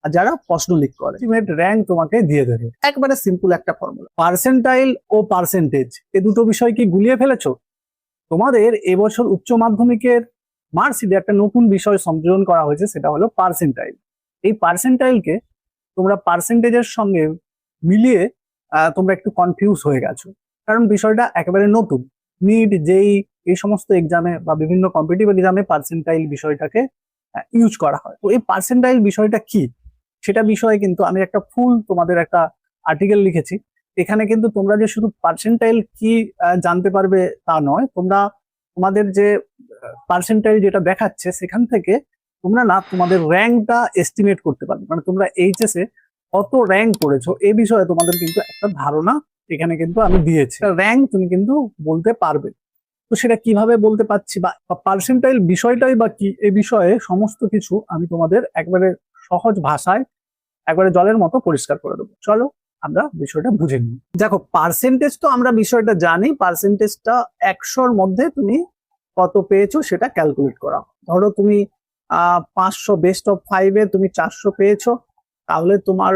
আর যারা প্রশ্ন লিক করে আলটিমেট র্যাঙ্ক তোমাকে দিয়ে দেবে। একবারে সিম্পল একটা ফর্মুলা। পার্সেন্টাইল ও পার্সেন্টেজ এই দুটো বিষয় কি গুলিয়ে ফেলেছো? তোমাদের এবছর উচ্চ মাধ্যমিকের মার্কশিটে একটা নতুন বিষয় সংযোজন করা হয়েছে, সেটা হলো পার্সেন্টাইল। এই পার্সেন্টাইলকে তোমরা পার্সেন্টেজের সঙ্গে মিলিয়ে তোমরা একটু কনফিউজ হয়ে গেছো, কারণ বিষয়টা একেবারে নতুন। নিট, জেই এই সমস্ত এক্সামে বা বিভিন্ন কম্পিটিটিভ এক্সামে পার্সেন্টাইল বিষয়টাকে ইউজ করা হয়। তো এই পার্সেন্টাইল বিষয়টা কি সেটা বিষয়ে কিন্তু আমি একটা ফুল তোমাদের একটা আর্টিকেল লিখেছি। এখানে কিন্তু তোমরা যে শুধু পার্সেন্টাইল কি জানতে পারবে তা নয়, তোমরা তোমাদের যে পার্সেন্টাইল যেটা দেখাচ্ছে সেখান থেকে তোমরা না তোমাদের র্যাঙ্কটা এস্টিমেট করতে পারবে। মানে তোমরা এইচএস এ কত র্যাঙ্ক করেছো এই বিষয়ে তোমাদের কিন্তু একটা ধারণা এখানে কিন্তু আমি দিয়েছি। র্যাঙ্ক তুমি কিন্তু বলতে পারবে। তো সেটা কিভাবে বলতে পারছি বা পার্সেন্টাইল বিষয়টাই বা কি, এই বিষয়ে সমস্ত কিছু আমি তোমাদের একবারে সহজ ভাষায় একবারে জলের মতো পরিষ্কার করে দেবো। চলো আমরা বিষয়টা বুঝে নিই। দেখো, পার্সেন্টেজ তো আমরা বিষয়টা জানি। পার্সেন্টেজটা 100-র মধ্যে তুমি কত পেয়েছো সেটা ক্যালকুলেট করা। ধরো তুমি 500 বেস্ট অফ 5-এ তুমি 400 পেয়েছো, তাহলে তোমার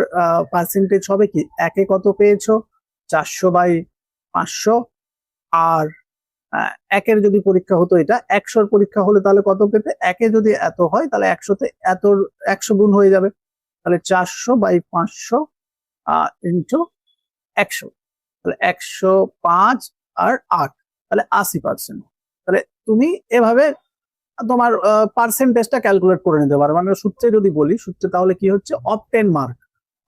পার্সেন্টেজ হবে কি, একে কত পেয়েছো 400/500। আর একের যদি পরীক্ষা হতো, এটা 100-র পরীক্ষা হলে তাহলে কত পেতে, একে যদি এত হয় তাহলে 100-তে এত 100 গুণ হয়ে যাবে। তাহলে 400/500 ইন্টু 100, তাহলে 105 আর 8, তাহলে 80%। তাহলে তুমি এভাবে তোমার পার্সেন্টেজটা ক্যালকুলেট করে নিতে পারো। মানে সূত্রে যদি বলি, সূত্রে তাহলে কি হচ্ছে, অফ 10 মার্ক,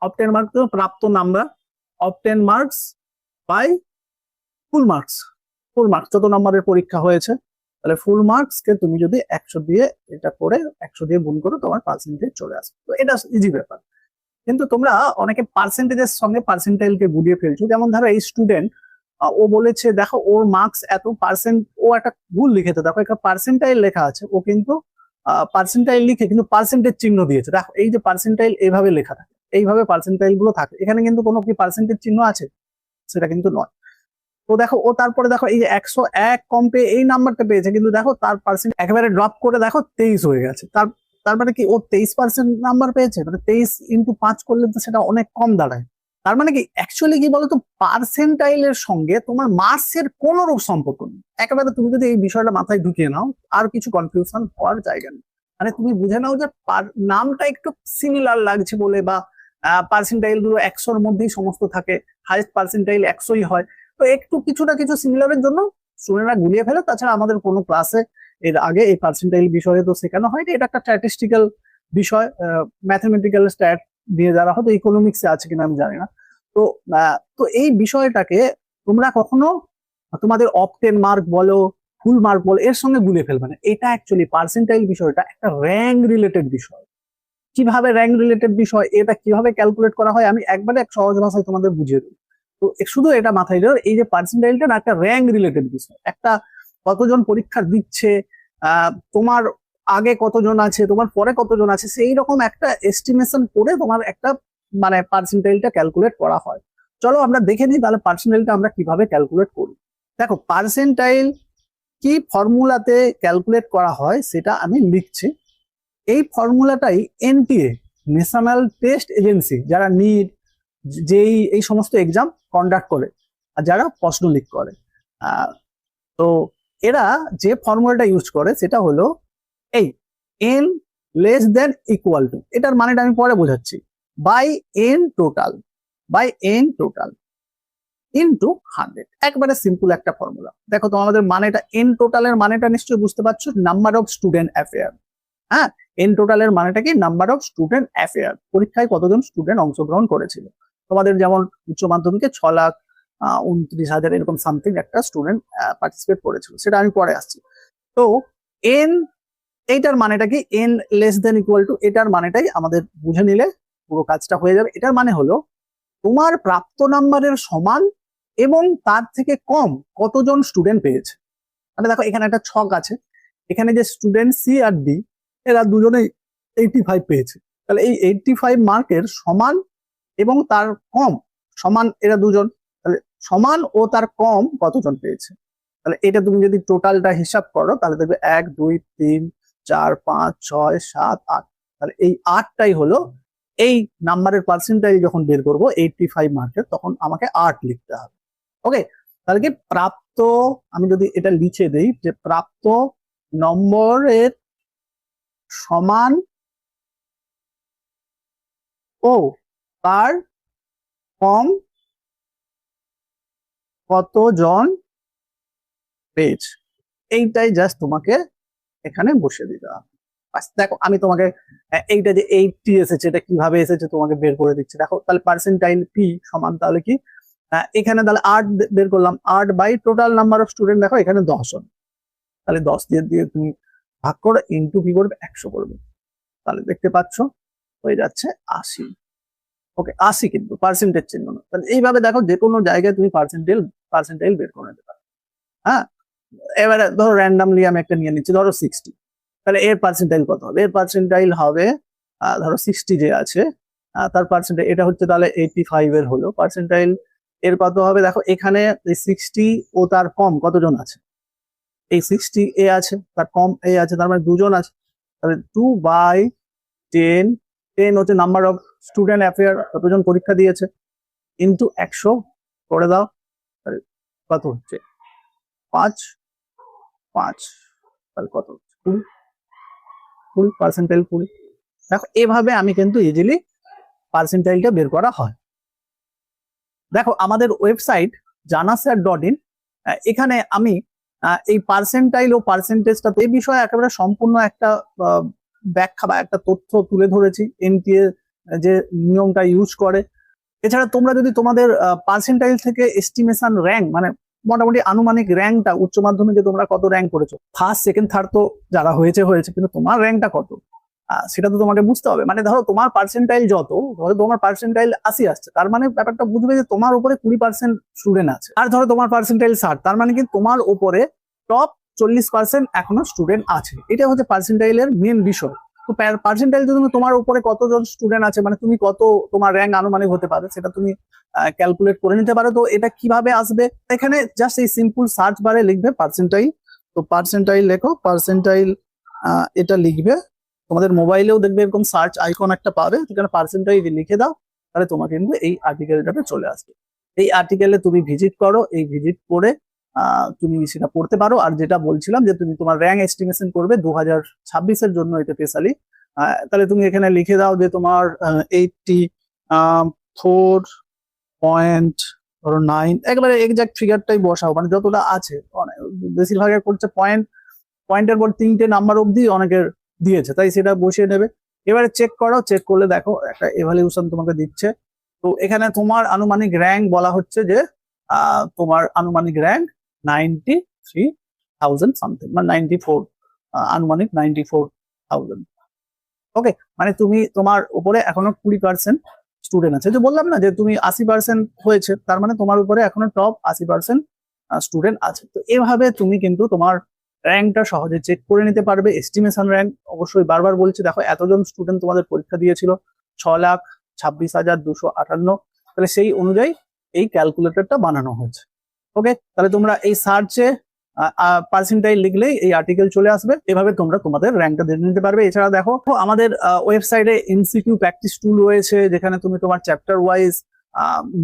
অফ 10 মার্ক তো প্রাপ্ত number, of 10 marks by full marks. Full marks যত নম্বরের পরীক্ষা হয়েছে, তাহলে ফুল মার্কস কে তুমি যদি 100 দিয়ে এটা করে 100 দিয়ে গুণ করো, তোমার পার্সেন্টেজ চলে আসবে। তো এটা ইজি ব্যাপার। কিন্তু তোমরা অনেকে পার্সেন্টেজের সঙ্গে পার্সেন্টাইলকে গুলিয়ে ফেলছো। যেমন ধরো এই স্টুডেন্ট, ও বলেছে দেখো ওর মার্কস এত পার্সেন্ট, ও একটা ভুল লিখেছে। দেখো একটা পার্সেন্টাইল লেখা আছে, ও কিন্তু পার্সেন্টাইল লিখে কিন্তু পার্সেন্টেজ চিহ্ন দিয়েছে। দেখো এই যে পার্সেন্টাইল এইভাবে লেখা থাকে, এইভাবে পার্সেন্টাইল গুলো থাকে, এখানে কিন্তু কোনো কি পার্সেন্টেজ চিহ্ন আছে? সেটা কিন্তু নয়। তো দেখো ও তারপরে দেখো এই যে 101 কম পেয়ে এই নাম্বারটা পেয়েছে, কিন্তু দেখো তার পার্সেন্ট একেবারে ড্রপ করে দেখো 23 হয়ে গেছে। তার মানে কি, ও 23% নাম্বার পেয়েছে। মানে 23x5 করলে তো সেটা অনেক কম দাঁড়ায়। তার মানে কি, অ্যাকচুয়ালি কি বলতো, পার্সেন্টাইলের সঙ্গে তোমার মার্কসের কোনো রূপ সম্পর্ক নেই। একেবারে তুমি যদি এই বিষয়টা মাথায় ঢুকিয়ে নাও, আর কিছু কনফিউশন হওয়ার জায়গা নেই। মানে তুমি বুঝে নাও যে নামটা একটু সিমিলার লাগছে বলে, বা পার্সেন্টাইল গুলো 100-র মধ্যেই সমস্ত থাকে, হাইয়েস্ট পার্সেন্টাইল 100-ই হয়। তো একটু কিছু না কিছু সিমিলারের জন্য স্টুডেন্টরা গুলিয়ে ফেলে। তাছাড়া আমাদের কোনো ক্লাসে এর আগে এই পার্সেন্টাইল বিষয়ে তো শেখানো হয়নি। এটা একটা স্ট্যাটিস্টিক্যাল বিষয়, ম্যাথমেটিক্যাল স্ট্যাট দিয়ে যারা, হয়তো ইকোনমিক্সে আছে কিনা আমি জানি না। তো তো এই বিষয়টাকে তোমরা কখনো তোমাদের অফ 10 মার্ক বলো, ফুল মার্ক বলো, এর সঙ্গে গুলিয়ে ফেলবে না। এটা অ্যাকচুয়ালি পার্সেন্টাইল বিষয়টা একটা র্যাঙ্ক রিলেটেড বিষয়। কিভাবে র্যাঙ্ক রিলেটেড বিষয়, এটা কিভাবে ক্যালকুলেট করা হয়, আমি একবারে এক সহজ ভাষায় তোমাদের বুঝিয়ে দেবো। তো শুধু এটা মাথায় রাখো, এই যে পার্সেন্টাইলটা না একটা র্যাঙ্ক রিলেটেড বিষয়। একটা কতজন পরীক্ষা দিচ্ছে, তোমার আগে কতজন আছে, তোমার পরে কতজন আছে, সেই রকম একটা এস্টিমেশন করে তোমার একটা মানে পার্সেন্টাইলটা ক্যালকুলেট করা হয়। চলো আমরা দেখে নিই তাহলে পার্সেন্টাইলটা আমরা কিভাবে ক্যালকুলেট করি। দেখো, পার্সেন্টাইল কি ফর্মুলাতে ক্যালকুলেট করা হয় সেটা আমি লিখছি। এই ফর্মুলাটাই এনটিএ, ন্যাশনাল টেস্ট এজেন্সি, যারা নিট, যেই এই সমস্ত এক্সাম কন্ডাক্ট করে আর যারা প্রশ্ন লিক করে, তো এরা যে ফর্মুলাটা ইউজ করে সেটা হলো এই N less than equal to, এটার মানেটা আমি পরে বোঝাচ্ছি, by N total, by N total into 100। একবারে সিম্পল একটা ফর্মুলা। দেখো তো আমাদের মানেটা, এন টোটালের মানেটা নিশ্চয়ই বুঝতে পারছো, নাম্বার অফ স্টুডেন্ট অ্যাফেয়ার। হ্যাঁ, এন টোটালের মানেটা কি, নাম্বার অফ স্টুডেন্ট অ্যাফেয়ার, পরীক্ষায় কতজন স্টুডেন্ট অংশগ্রহণ করেছিল। তোমাদের যেমন উচ্চ মাধ্যমিকে 6,29,000 এরকম সামথিং একটা স্টুডেন্ট পার্টিসিপেট করেছিল, সেটা আমি পরে আসছি। তো এন, এইটার মানেটা কি, N less than equal to, এটার মানেটাই আমাদের বুঝে নিলে পুরো কাজটা হয়ে যাবে। এটার মানে হলো তোমার প্রাপ্ত নাম্বারের সমান এবং তার থেকে কম কতজন স্টুডেন্ট পেয়েছে। মানে দেখো এখানে একটা ছক আছে, এখানে যে স্টুডেন্ট সি আর ডি, এরা দুজনেই 85 পেয়েছে। তাহলে এই 85 মার্কের সমান এবং তার কম, সমান এরা দুজন, তাহলে সমান ও তার কম কতজন পেয়েছে। তাহলে এটা তুমি যদি টোটালটা হিসাব করো তাহলে দেখবে 1 2 3 4 5 6 7 8, তাহলে এই 8টাই হলো এই নাম্বারের পার্সেন্টাইল যখন বের করবো 85 মার্কের, তখন আমাকে 8 লিখতে হবে। ওকে, তাহলে কি প্রাপ্ত, আমি যদি এটা লিখে দেই যে প্রাপ্ত নম্বরের সমান ও তার কম কতজন পেয়েছে, এইটাই জাস্ট তোমাকে এখানে বসে দিতে হবে। দেখো আমি তোমাকে এইটা যে 80 এসেছে এটা কিভাবে এসেছে তোমাকে বের করে দিচ্ছি। দেখো তাহলে পার্সেন্টাইল পি সমান তাহলে কি, এখানে তাহলে 8 বের করলাম, 8 by total number of student, দেখো এখানে 10 জন, তাহলে 10 দিয়ে দিয়ে তুমি ভাগ করো, ইন্টু কি করবে 100 করবে, তাহলে দেখতে পাচ্ছ হয়ে যাচ্ছে 80। ওকে, 80 কিন্তু পার্সেন্টেজ চিহ্ন না। তাহলে এইভাবে দেখো যে কোনো জায়গায় তুমি পার্সেন্টাইল বের করে নিতে পারো। হ্যাঁ, এবারে ধরো র্যান্ডামলি আমি একটা নিয়ে নিচ্ছি, ধরো 60, তাহলে এর পার্সেন্টাইল কত হবে? এর পার্সেন্টাইল হবে ধরো 60 যে আছে তার পার্সেন্টাইল, এটা হচ্ছে তাহলে 85 এর হলো পার্সেন্টাইল, এর কত হবে? দেখো এখানে 60 ও তার কম কতজন আছে, এই 60 এ আছে, তার কম এ আছে, তার মানে 2 জন আছে, তাহলে 2/10, 10 হচ্ছে নাম্বার অফ স্টুডেন্ট অ্যাফেয়ার, কতজন পরীক্ষা দিয়েছে, ইন্টু 100 করে দাও, তাহলে কত হচ্ছে 5, তাহলে কত হচ্ছে 20 পার্সেন্টাইল 20। দেখো এভাবে আমি কিন্তু ইজিলি পার্সেন্টাইলটা বের করা হয়। দেখো আমাদের ওয়েবসাইট janasir.in, এখানে আমি এই পার্সেন্টাইল ও পার্সেন্টেজটা এই বিষয়ে একেবারে সম্পূর্ণ একটা ব্যাখ্যা বা একটা তথ্য তুলে ধরেছি, এনটিএ যে নিয়মটা ইউজ করে। এছাড়া তোমরা যদি তোমাদের পার্সেন্টাইল থেকে এস্টিমেশন র্যাঙ্ক, মানে মোটামুটি আনুমানিক র্যাঙ্কটা উচ্চ মাধ্যমিকে তোমরা কত র্যাঙ্ক করেছো, ফার্স্ট সেকেন্ড থার্ড তো যারা হয়েছে, কিন্তু তোমার র্যাঙ্কটা কত সেটা তো তোমাকে বুঝতে হবে। মানে ধরো তোমার পার্সেন্টাইল যত, ধরো তোমার পার্সেন্টাইল 80 আসছে, তার মানে ব্যাপারটা বুঝবে যে তোমার উপরে 20% স্টুডেন্ট আছে। আর ধরো তোমার পার্সেন্টাইল 60, তার মানে কি তোমার উপরে টপ 40% এখনো স্টুডেন্ট আছে। এটা হচ্ছে পার্সেন্টাইলের মেন বিষয়। তো পার্সেন্টাইল যদি তোমার উপরে কতজন স্টুডেন্ট আছে, মানে তুমি কত তোমার র্যাঙ্ক আনুমানিক হতে পারে, সেটা তুমি ক্যালকুলেট করে নিতে পারো। তো এটা কিভাবে আসবে, এখানে জাস্ট এই সিম্পল সার্চ বারে লিখবে পার্সেন্টাইল, তো পার্সেন্টাইল লেখো, পার্সেন্টাইল এটা লিখবে, তোমাদের মোবাইলেও দেখবে এরকম সার্চ আইকন একটা পাবে, সেখানে পার্সেন্টাইল লিখে দাও, তাহলে তোমাকে কিন্তু এই আর্টিকেলটাতে চলে আসবে। এই আর্টিকেলে তুমি ভিজিট করো, এই ভিজিট করে তুমি সেটা পড়তে পারো। আর যেটা বলছিলাম যে তুমি তোমার র্যাঙ্ক এস্টিমেশন করবে 2026-এর জন্য, এটা স্পেশালি, তাহলে তুমি এখানে লিখে দাও যে তোমার 84.9, একবারে এক্সাক্ট ফিগারটাই বসাও, মানে যতটা আছে, বেশিরভাগে করছে পয়েন্টের পর 3টে নাম্বার অবধি অনেকের দিয়েছে, তাই সেটা বসিয়ে নেবে। এবারে চেক করো, চেক করলে দেখো একটা এভালুয়েশন তোমাকে দিচ্ছে। তো এখানে তোমার আনুমানিক র্যাঙ্ক বলা হচ্ছে যে তোমার আনুমানিক র্যাঙ্ক 93,000 সামথিং, মানে 94, আনুমানিক 94,000। ওকে, মানে তুমি তোমার উপরে এখনো 20% স্টুডেন্ট আছে। যে বললাম না যে তুমি 80% হয়েছে, তার মানে তোমার উপরে এখনো টপ 80% স্টুডেন্ট আছে। তো এভাবে তুমি কিন্তু তোমার র্যাঙ্কটা সহজে চেক করে নিতে পারবে। এস্টিমেশন র্যাঙ্ক অবশ্যই বারবার বলছি, দেখো এতজন স্টুডেন্ট তোমাদের পরীক্ষা দিয়েছিল, 6,26,258, তাহলে সেই অনুযায়ী এই ক্যালকুলেটরটা বানানো হয়েছে। ওকে, তাহলে তোমরা এই সার্চে পার্সেন্টাইল লিখলেই এই আর্টিকেল চলে আসবে, এভাবে তোমরা তোমাদের র্যাঙ্কটা দেখে নিতে পারবে। এছাড়া দেখো আমাদের ওয়েবসাইটে এমসিকিউ প্র্যাকটিস টুল রয়েছে, যেখানে তুমি তোমার চ্যাপ্টার ওয়াইজ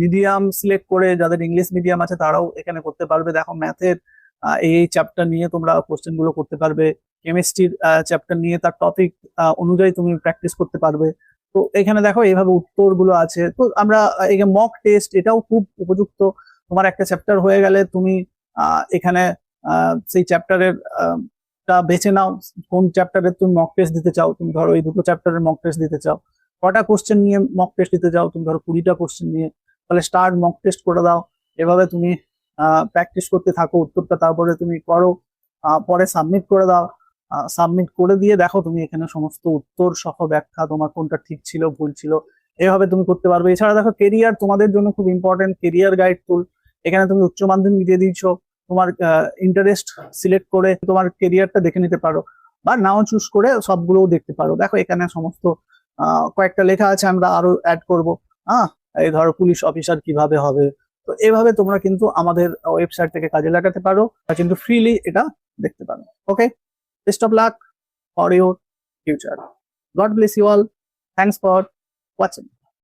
মিডিয়াম সিলেক্ট করে, যাদের ইংলিশ মিডিয়াম আছে তারাও এখানে করতে পারবে। দেখো ম্যাথের এই চ্যাপ্টার নিয়ে তোমরা কোশ্চেন গুলো করতে পারবে, কেমিস্ট্রির চ্যাপ্টার নিয়ে তার টপিক অনুযায়ী তুমি প্র্যাকটিস করতে পারবে। তো এখানে দেখো এইভাবে উত্তরগুলো আছে। তো আমরা মক টেস্ট, এটাও খুব উপযুক্ত। তোমার একটা চ্যাপ্টার হয়ে গেলে তুমি এখানে সেই চ্যাপ্টারের টা বেছে নাও, কোন চ্যাপ্টারের তুমি মক টেস্ট দিতে চাও। তুমি ধরো এই দুটো চ্যাপ্টারের মক টেস্ট দিতে চাও, কটা কোশ্চেন নিয়ে মক টেস্ট দিতে চাও, তুমি ধরো 20টা কোশ্চেন নিয়ে, তাহলে স্টার্ট মক টেস্ট করে দাও। এভাবে তুমি প্র্যাকটিস করতে থাকো উত্তরটা, তারপরে তুমি করো, পরে সাবমিট করে দাও। সাবমিট করে দিয়ে দেখো তুমি এখানে সমস্ত উত্তর সহ ব্যাখ্যা, তোমার কোনটা ঠিক ছিল ভুল ছিল, এভাবে তুমি করতে পারবে। এছাড়া দেখো কেরিয়ার তোমাদের জন্য খুব ইম্পর্টেন্ট, কেরিয়ার গাইড টুল, এখানে তুমি উচ্চ মাধ্যমিক দিয়ে দিচ্ছ, তোমার ইন্টারেস্ট সিলেক্ট করে তোমার কেরিয়ারটা দেখে নিতে পারো, বা নাও চুজ করে সবগুলোও দেখতে পারো। দেখো এখানে সমস্ত কয়েকটা লেখা আছে, আমরা আরো অ্যাড করবো। এই ধরো পুলিশ অফিসার কিভাবে হবে। তো এভাবে তোমরা কিন্তু আমাদের ওয়েবসাইট থেকে কাজে লাগাতে পারো, কিন্তু ফ্রিলি এটা দেখতে পারো। Okay, best of luck for your future. God bless you all. Thanks for watching.